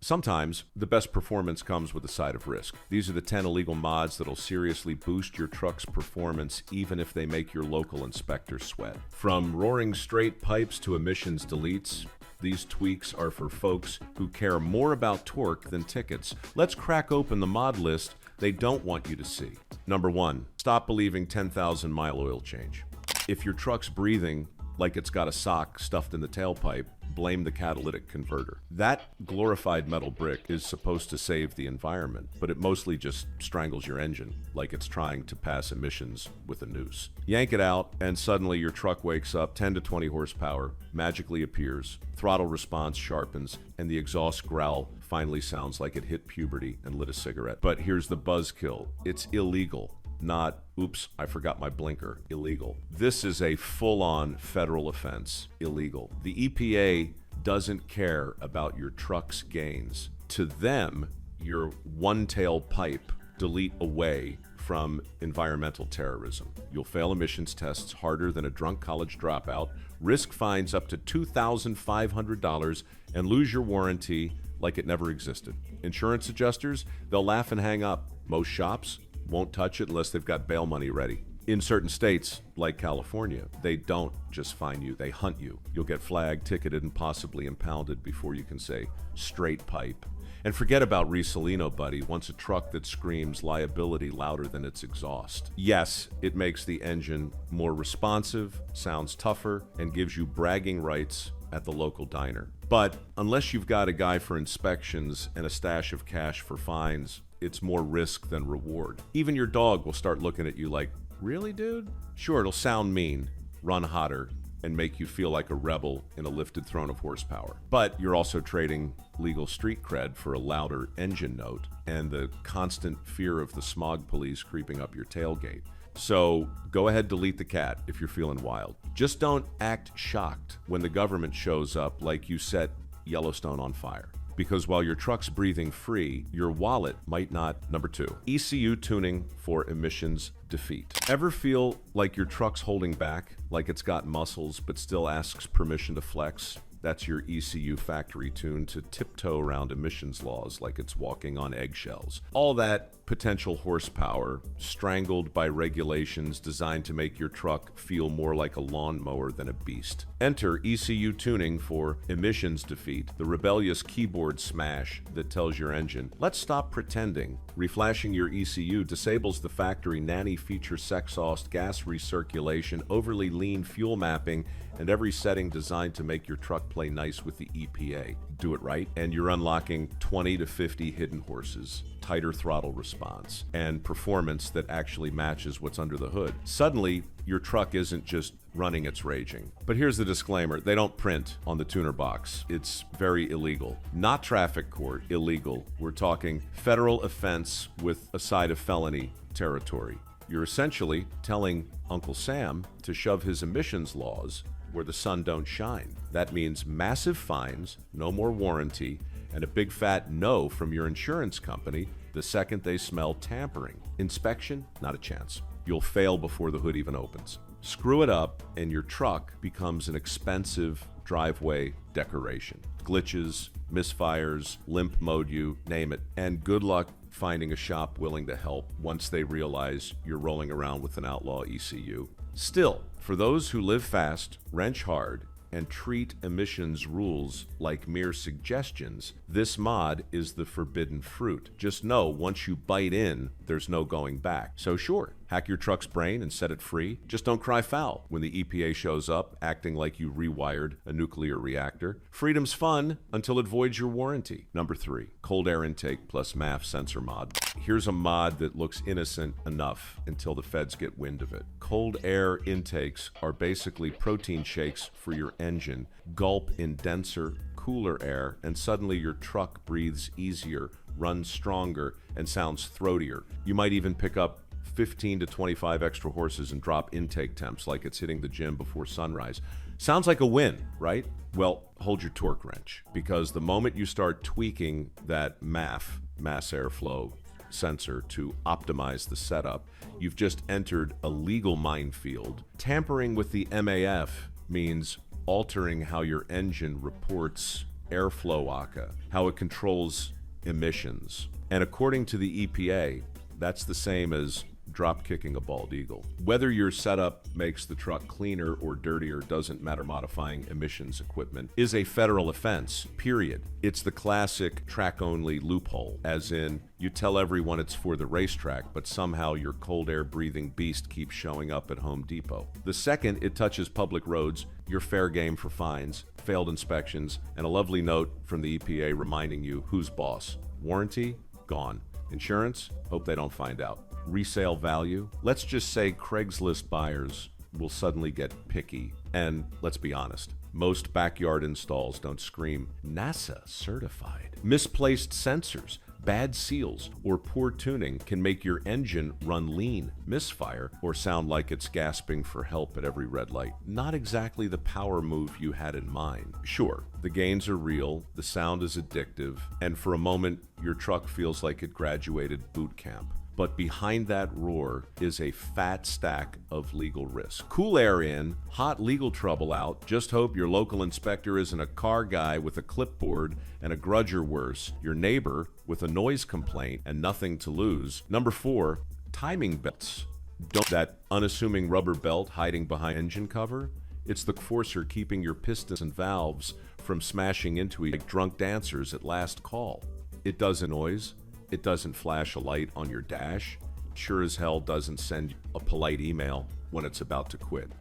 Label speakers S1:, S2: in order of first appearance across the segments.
S1: Sometimes, the best performance comes with a side of risk. These are the 10 illegal mods that'll seriously boost your truck's performance even if they make your local inspector sweat. From roaring straight pipes to emissions deletes, these tweaks are for folks who care more about torque than tickets. Let's crack open the mod list they don't want you to see. Number 1, stop believing 10,000-mile oil change. If your truck's breathing like it's got a sock stuffed in the tailpipe, blame the catalytic converter. That glorified metal brick is supposed to save the environment, but it mostly just strangles your engine like it's trying to pass emissions with a noose. Yank it out, and suddenly your truck wakes up, 10 to 20 horsepower, magically appears, throttle response sharpens, and the exhaust growl finally sounds like it hit puberty and lit a cigarette. But here's the buzzkill. It's illegal. Not, oops, I forgot my blinker, illegal. This is a full-on federal offense, illegal. The EPA doesn't care about your truck's gains. To them, your one-tail pipe delete away from environmental terrorism. You'll fail emissions tests harder than a drunk college dropout, risk fines up to $2,500, and lose your warranty like it never existed. Insurance adjusters, they'll laugh and hang up. Most shops won't touch it unless they've got bail money ready. In certain states, like California, they don't just fine you, they hunt you. You'll get flagged, ticketed, and possibly impounded before you can say straight pipe. And forget about Risolino, buddy, wants a truck that screams liability louder than its exhaust. Yes, it makes the engine more responsive, sounds tougher, and gives you bragging rights at the local diner. But unless you've got a guy for inspections and a stash of cash for fines, it's more risk than reward. Even your dog will start looking at you like, really, dude? Sure, it'll sound mean, run hotter, and make you feel like a rebel in a lifted throne of horsepower. But you're also trading legal street cred for a louder engine note and the constant fear of the smog police creeping up your tailgate. So go ahead, delete the cat if you're feeling wild. Just don't act shocked when the government shows up like you set Yellowstone on fire. Because while your truck's breathing free, your wallet might not. Number 2, ECU tuning for emissions defeat. Ever feel like your truck's holding back, like it's got muscles but still asks permission to flex? That's your ECU factory tune to tiptoe around emissions laws like it's walking on eggshells. All that potential horsepower strangled by regulations designed to make your truck feel more like a lawnmower than a beast. Enter ECU tuning for emissions defeat, the rebellious keyboard smash that tells your engine, let's stop pretending. Reflashing your ECU disables the factory nanny feature sexhaust gas recirculation, overly lean fuel mapping, and every setting designed to make your truck play nice with the EPA. Do it right, and you're unlocking 20 to 50 hidden horses, tighter throttle response, and performance that actually matches what's under the hood. Suddenly, your truck isn't just running, it's raging. But here's the disclaimer, they don't print on the tuner box. It's very illegal. Not traffic court, illegal. We're talking federal offense with a side of felony territory. You're essentially telling Uncle Sam to shove his emissions laws where the sun don't shine. That means massive fines, no more warranty, and a big fat no from your insurance company the second they smell tampering. Inspection? Not a chance. You'll fail before the hood even opens. Screw it up, and your truck becomes an expensive driveway decoration. Glitches, misfires, limp mode you, name it. And good luck finding a shop willing to help once they realize you're rolling around with an outlaw ECU. Still, for those who live fast, wrench hard, and treat emissions rules like mere suggestions, this mod is the forbidden fruit. Just know, once you bite in, there's no going back. So sure, hack your truck's brain and set it free. Just don't cry foul when the EPA shows up acting like you rewired a nuclear reactor. Freedom's fun until it voids your warranty. Number 3, cold air intake plus MAF sensor mod. Here's a mod that looks innocent enough until the feds get wind of it. Cold air intakes are basically protein shakes for your engine. Gulp in denser, cooler air, and suddenly your truck breathes easier, runs stronger, and sounds throatier. You might even pick up 15 to 25 extra horses and drop intake temps like it's hitting the gym before sunrise. Sounds like a win, right? Well, hold your torque wrench, because the moment you start tweaking that MAF, mass airflow sensor, to optimize the setup, you've just entered a legal minefield. Tampering with the MAF means altering how your engine reports airflow ACA, how it controls emissions. And according to the EPA, that's the same as drop kicking a bald eagle. Whether your setup makes the truck cleaner or dirtier doesn't matter. Modifying emissions equipment is a federal offense, period. It's the classic track-only loophole, as in, you tell everyone it's for the racetrack, but somehow your cold air breathing beast keeps showing up at Home Depot. The second it touches public roads, you're fair game for fines, failed inspections, and a lovely note from the EPA reminding you who's boss. Warranty? Gone. Insurance? Hope they don't find out. Resale value? Let's just say Craigslist buyers will suddenly get picky. And let's be honest, most backyard installs don't scream NASA certified. Misplaced sensors, bad seals, or poor tuning can make your engine run lean, misfire, or sound like it's gasping for help at every red light. Not exactly the power move you had in mind. Sure, the gains are real, the sound is addictive, and for a moment, your truck feels like it graduated boot camp. But behind that roar is a fat stack of legal risk. Cool air in, hot legal trouble out. Just hope your local inspector isn't a car guy with a clipboard and a grudge or worse, your neighbor with a noise complaint and nothing to lose. Number 4, timing belts. Don't that unassuming rubber belt hiding behind engine cover? It's the forcer keeping your pistons and valves from smashing into each like drunk dancers at last call. It does a noise. It doesn't flash a light on your dash. Sure as hell doesn't send a polite email when it's about to quit.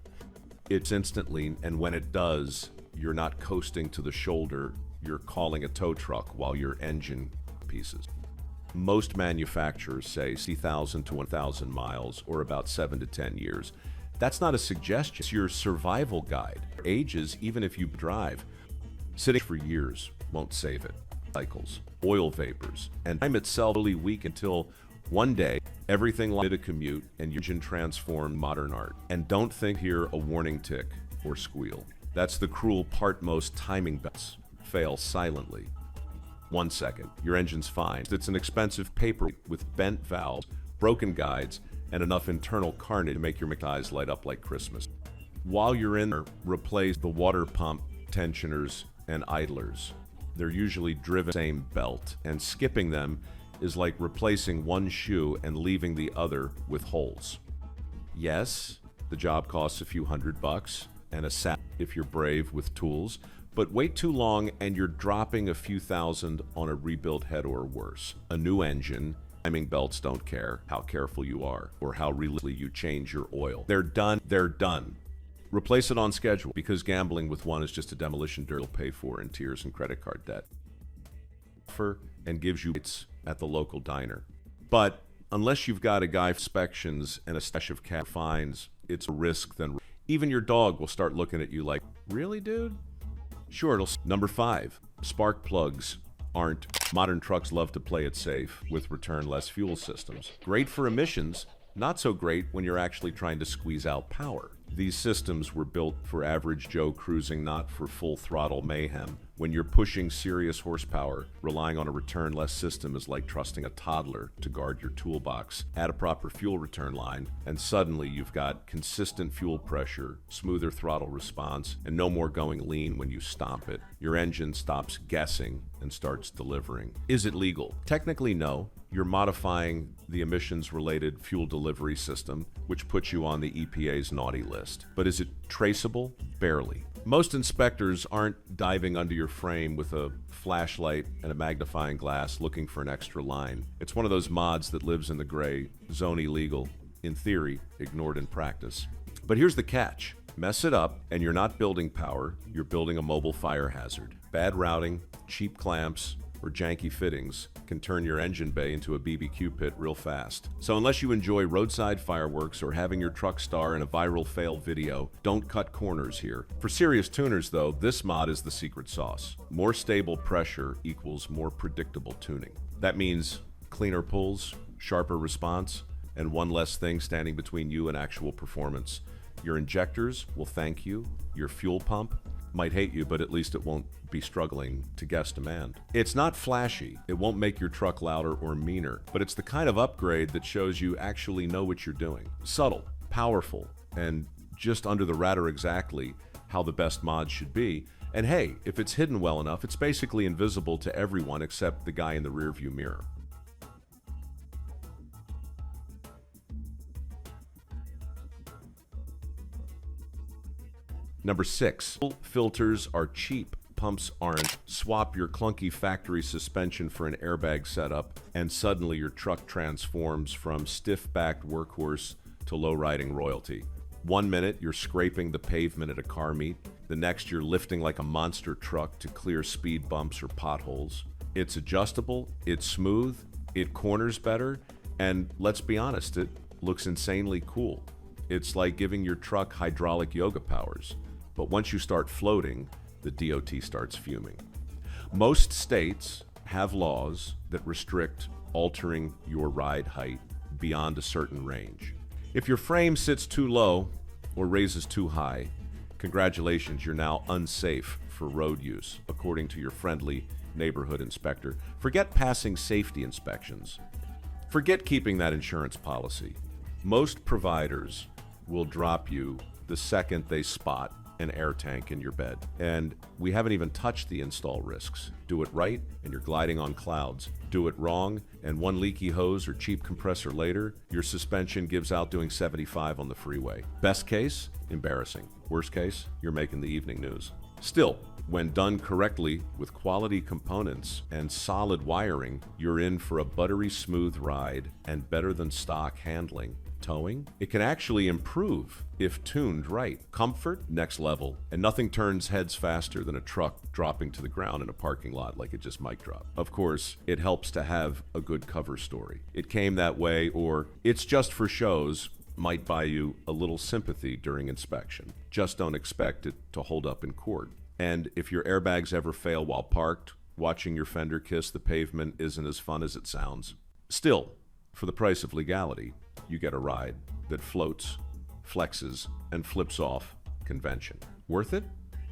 S1: It's instantly, and when it does, you're not coasting to the shoulder, you're calling a tow truck while your engine pieces. Most manufacturers say 60,000 to 1,000 miles, or about 7 to 10 years. That's not a suggestion, it's your survival guide. Ages, even if you drive. Sitting for years won't save it. Cycles, oil vapors, and time itself really weak until one day everything like a commute and your engine transformed modern art. And don't think here a warning tick or squeal. That's the cruel part. Most timing belts fail silently. 1 second, your engine's fine. It's an expensive paper with bent valves, broken guides, and enough internal carnage to make your eyes light up like Christmas. While you're in there, replace the water pump, tensioners, and idlers. They're usually driven same belt, and skipping them is like replacing one shoe and leaving the other with holes. Yes, the job costs a few $100 and a sap if you're brave with tools, but wait too long and you're dropping a few thousand on a rebuilt head or worse. A new engine, timing belts don't care how careful you are or how religiously you change your oil. They're done, they're done. Replace it on schedule, because gambling with one is just a demolition dirt you'll pay for in tears and credit card debt. Offer and gives you rates at the local diner. But unless you've got a guy for inspections and a stash of cat fines, it's a risk then. Even your dog will start looking at you like, really, dude? Sure, it'll. Number 5, spark plugs aren't. Modern trucks love to play it safe with return-less fuel systems. Great for emissions, not so great when you're actually trying to squeeze out power. These systems were built for average Joe cruising, not for full throttle mayhem. When you're pushing serious horsepower, relying on a return-less system is like trusting a toddler to guard your toolbox. Add a proper fuel return line, and suddenly you've got consistent fuel pressure, smoother throttle response, and no more going lean when you stomp it. Your engine stops guessing and starts delivering. Is it legal? Technically, no. You're modifying the emissions-related fuel delivery system, which puts you on the EPA's naughty list. But is it traceable? Barely. Most inspectors aren't diving under your frame with a flashlight and a magnifying glass looking for an extra line. It's one of those mods that lives in the gray zone, illegal, in theory, ignored in practice. But here's the catch. Mess it up, and you're not building power, you're building a mobile fire hazard. Bad routing, cheap clamps, or janky fittings can turn your engine bay into a BBQ pit real fast. So unless you enjoy roadside fireworks or having your truck star in a viral fail video, don't cut corners here. For serious tuners though, this mod is the secret sauce. More stable pressure equals more predictable tuning. That means cleaner pulls, sharper response, and one less thing standing between you and actual performance. Your injectors will thank you, your fuel pump might hate you, but at least it won't be struggling to guess demand. It's not flashy, it won't make your truck louder or meaner, but it's the kind of upgrade that shows you actually know what you're doing. Subtle, powerful, and just under the radar exactly how the best mod should be, And hey, if it's hidden well enough, it's basically invisible to everyone except the guy in the rearview mirror. Number 6, filters are cheap. Pumps aren't. Swap your clunky factory suspension for an airbag setup, and suddenly your truck transforms from stiff-backed workhorse to low-riding royalty. 1 minute, you're scraping the pavement at a car meet. The next, you're lifting like a monster truck to clear speed bumps or potholes. It's adjustable, it's smooth, it corners better, and let's be honest, it looks insanely cool. It's like giving your truck hydraulic yoga powers. But once you start floating, the DOT starts fuming. Most states have laws that restrict altering your ride height beyond a certain range. If your frame sits too low or raises too high, congratulations, you're now unsafe for road use, according to your friendly neighborhood inspector. Forget passing safety inspections. Forget keeping that insurance policy. Most providers will drop you the second they spot an air tank in your bed. And we haven't even touched the install risks. Do it right, and you're gliding on clouds. Do it wrong, and one leaky hose or cheap compressor later, your suspension gives out doing 75 on the freeway. Best case, embarrassing. Worst case, you're making the evening news. Still, when done correctly with quality components and solid wiring, you're in for a buttery smooth ride and better than stock handling. Towing, it can actually improve if tuned right. Comfort, next level. And nothing turns heads faster than a truck dropping to the ground in a parking lot like it just mic dropped. Of course, it helps to have a good cover story. It came that way, or it's just for shows, might buy you a little sympathy during inspection. Just don't expect it to hold up in court. And if your airbags ever fail while parked, watching your fender kiss the pavement isn't as fun as it sounds. Still, for the price of legality, you get a ride that floats, flexes, and flips off convention. Worth it?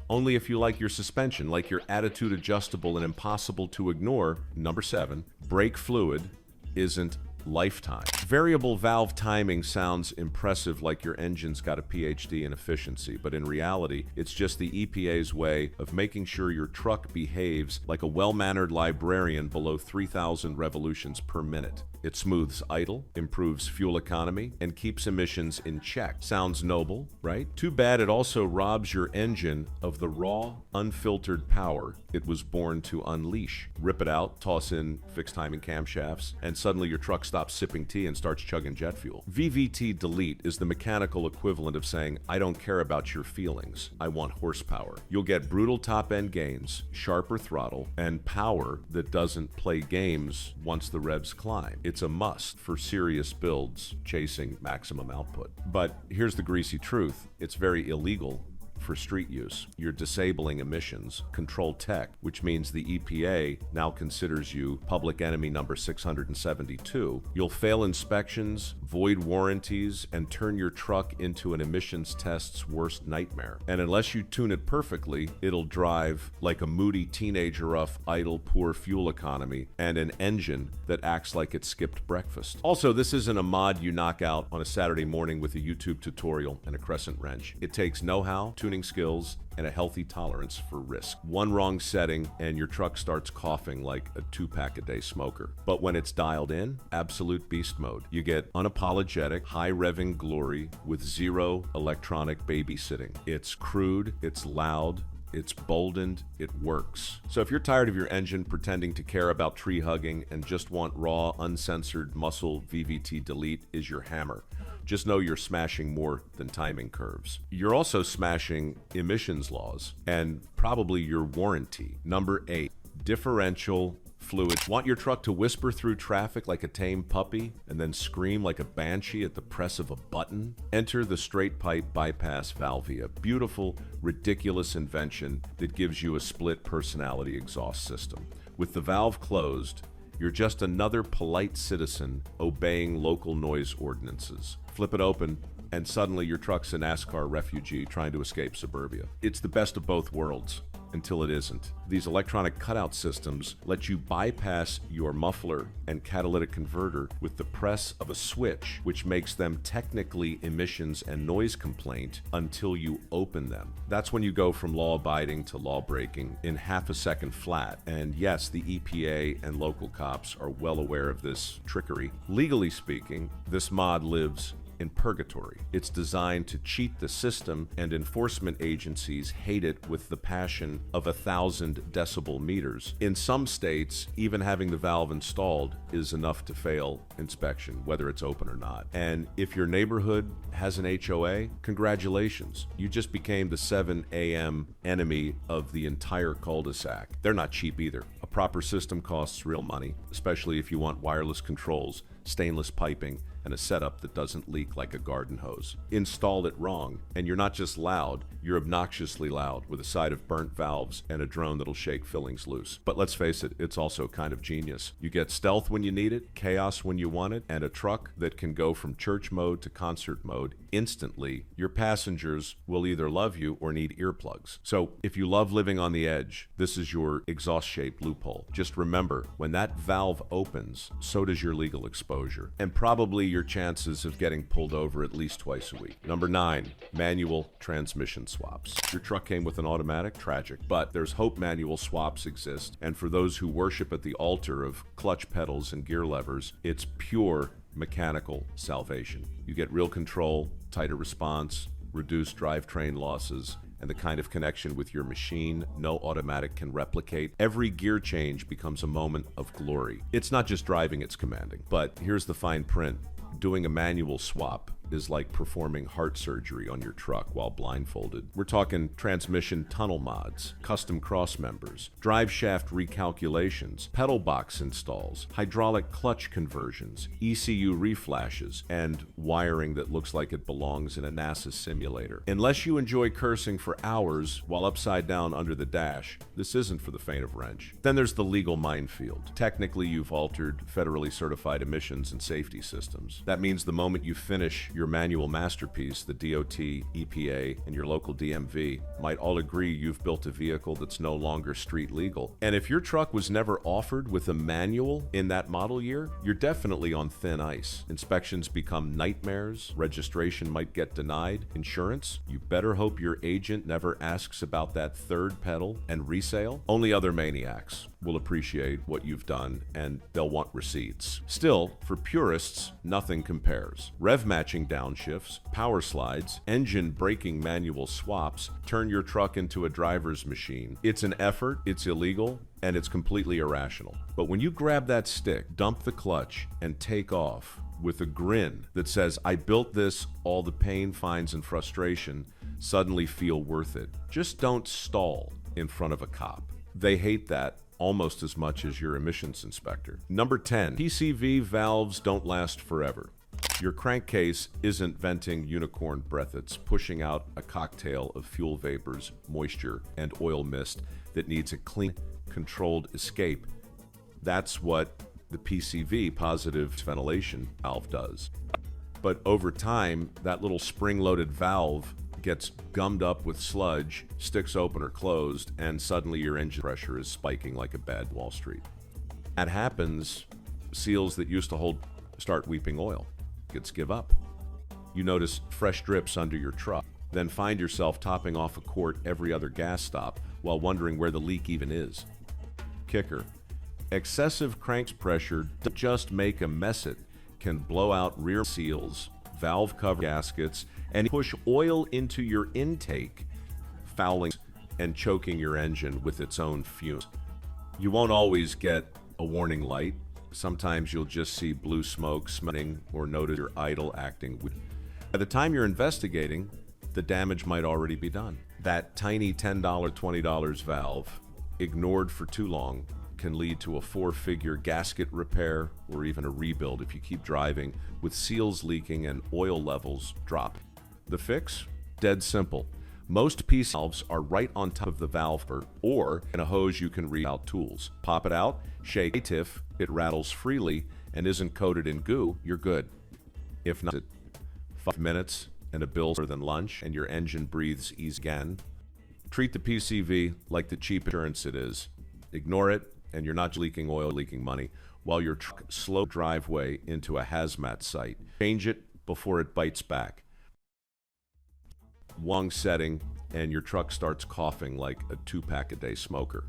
S1: Only if you like your suspension, like your attitude adjustable and impossible to ignore. Number 7, brake fluid isn't lifetime. Variable valve timing sounds impressive, like your engine's got a PhD in efficiency, but in reality, it's just the EPA's way of making sure your truck behaves like a well-mannered librarian below 3,000 revolutions per minute. It smooths idle, improves fuel economy, and keeps emissions in check. Sounds noble, right? Too bad it also robs your engine of the raw, unfiltered power it was born to unleash. Rip it out, toss in fixed timing camshafts, and suddenly your truck stops sipping tea and starts chugging jet fuel. VVT delete is the mechanical equivalent of saying, I don't care about your feelings, I want horsepower. You'll get brutal top-end gains, sharper throttle, and power that doesn't play games once the revs climb. It's a must for serious builds chasing maximum output. But here's the greasy truth. It's very illegal for street use. You're disabling emissions. Control tech, which means the EPA now considers you public enemy number 672. You'll fail inspections, void warranties, and turn your truck into an emissions test's worst nightmare. And unless you tune it perfectly, it'll drive like a moody teenager off idle, poor fuel economy and an engine that acts like it skipped breakfast. Also, this isn't a mod you knock out on a Saturday morning with a YouTube tutorial and a crescent wrench. It takes know-how, tuning skills, and a healthy tolerance for risk. One wrong setting and your truck starts coughing like a 2-pack-a-day smoker. But when it's dialed in, absolute beast mode. You get unapologetic, high-revving glory with zero electronic babysitting. It's crude, it's loud, it's boldened, it works. So if you're tired of your engine pretending to care about tree hugging and just want raw, uncensored muscle, VVT delete is your hammer. Just know you're smashing more than timing curves. You're also smashing emissions laws and probably your warranty. Number 8, differential fluid. Want your truck to whisper through traffic like a tame puppy and then scream like a banshee at the press of a button? Enter the straight pipe bypass valve, a beautiful, ridiculous invention that gives you a split personality exhaust system. With the valve closed, you're just another polite citizen obeying local noise ordinances. Flip it open, and suddenly your truck's a NASCAR refugee trying to escape suburbia. It's the best of both worlds. until it isn't. These electronic cutout systems let you bypass your muffler and catalytic converter with the press of a switch, which makes them technically emissions and noise complaint until you open them. That's when you go from law-abiding to law-breaking in half a second flat. And yes, the EPA and local cops are well aware of this trickery. Legally speaking, this mod lives in purgatory. It's designed to cheat the system, and enforcement agencies hate it with the passion of 1,000 decibel meters. In some states, even having the valve installed is enough to fail inspection, whether it's open or not. And if your neighborhood has an HOA, congratulations. You just became the 7 a.m. enemy of the entire cul-de-sac. They're not cheap either. A proper system costs real money, especially if you want wireless controls, stainless piping, and a setup that doesn't leak like a garden hose. Install it wrong, and you're not just loud, you're obnoxiously loud with a side of burnt valves and a drone that'll shake fillings loose. But let's face it, it's also kind of genius. You get stealth when you need it, chaos when you want it, and a truck that can go from church mode to concert mode instantly. Your passengers will either love you or need earplugs. So if you love living on the edge, this is your exhaust-shaped loophole. Just remember, when that valve opens, so does your legal exposure, and probably your chances of getting pulled over at least twice a week. Number 9, manual transmission swaps. Your truck came with an automatic? Tragic. But there's hope manual swaps exist, and for those who worship at the altar of clutch pedals and gear levers, it's pure mechanical salvation. You get real control, tighter response, reduced drivetrain losses, and the kind of connection with your machine no automatic can replicate. Every gear change becomes a moment of glory. It's not just driving, it's commanding. But here's the fine print. Doing a manual swap is like performing heart surgery on your truck while blindfolded. We're talking transmission tunnel mods, custom cross members, drive shaft recalculations, pedal box installs, hydraulic clutch conversions, ECU reflashes, and wiring that looks like it belongs in a NASA simulator. Unless you enjoy cursing for hours while upside down under the dash, this isn't for the faint of wrench. Then there's the legal minefield. Technically, you've altered federally certified emissions and safety systems. That means the moment you finish your manual masterpiece, the DOT, EPA, and your local DMV might all agree you've built a vehicle that's no longer street legal. And if your truck was never offered with a manual in that model year, you're definitely on thin ice. Inspections become nightmares, registration might get denied, insurance, you better hope your agent never asks about that third pedal and resale. Only other maniacs will appreciate what you've done, and they'll want receipts. Still, for purists, nothing compares. Rev matching downshifts, power slides, engine braking manual swaps turn your truck into a driver's machine. It's an effort, it's illegal, and it's completely irrational. But when you grab that stick, dump the clutch, and take off with a grin that says, I built this, all the pain, fines, and frustration suddenly feel worth it. Just don't stall in front of a cop. They hate that almost as much as your emissions inspector. Number 10, PCV valves don't last forever. Your crankcase isn't venting unicorn breath, it's pushing out a cocktail of fuel vapors, moisture, and oil mist that needs a clean, controlled escape. That's what the PCV, positive ventilation valve, does. But over time, that little spring-loaded valve gets gummed up with sludge, sticks open or closed, and suddenly your engine pressure is spiking like a bad Wall Street. That happens, seals that used to hold start weeping oil. Give up. You notice fresh drips under your truck, then find yourself topping off a quart every other gas stop while wondering where the leak even is. Kicker. Excessive crank pressure doesn't just make a mess, it can blow out rear seals, valve cover gaskets, and push oil into your intake, fouling and choking your engine with its own fumes. You won't always get a warning light. Sometimes you'll just see blue smoke smelling or notice your idle acting. By the time you're investigating, the damage might already be done. That tiny $10, $20 valve, ignored for too long, can lead to a 4-figure gasket repair or even a rebuild if you keep driving with seals leaking and oil levels dropping. The fix? Dead simple. Most PC valves are right on top of the valve or in a hose you can read out tools. Pop it out, shake a tiff, it rattles freely and isn't coated in goo, you're good. If not, 5 minutes and a bill better than lunch and your engine breathes easy again. Treat the PCV like the cheap insurance it is. Ignore it, and you're not leaking oil, leaking money, while your truck slow driveway into a hazmat site. Change it before it bites back. Wrong setting, and your truck starts coughing like a 2-pack-a-day smoker.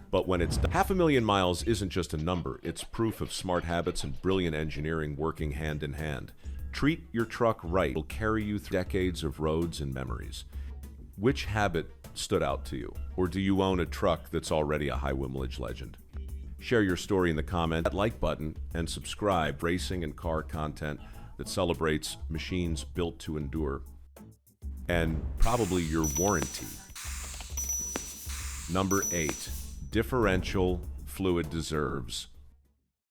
S1: But when it's done, 500,000 miles isn't just a number, it's proof of smart habits and brilliant engineering working hand in hand. Treat your truck right. It'll carry you through decades of roads and memories. Which habit stood out to you? Or do you own a truck that's already a high Wimledge legend? Share your story in the comments, that like button, and subscribe. Racing and car content that celebrates machines built to endure. And probably your warranty. Number 8, differential fluid deserves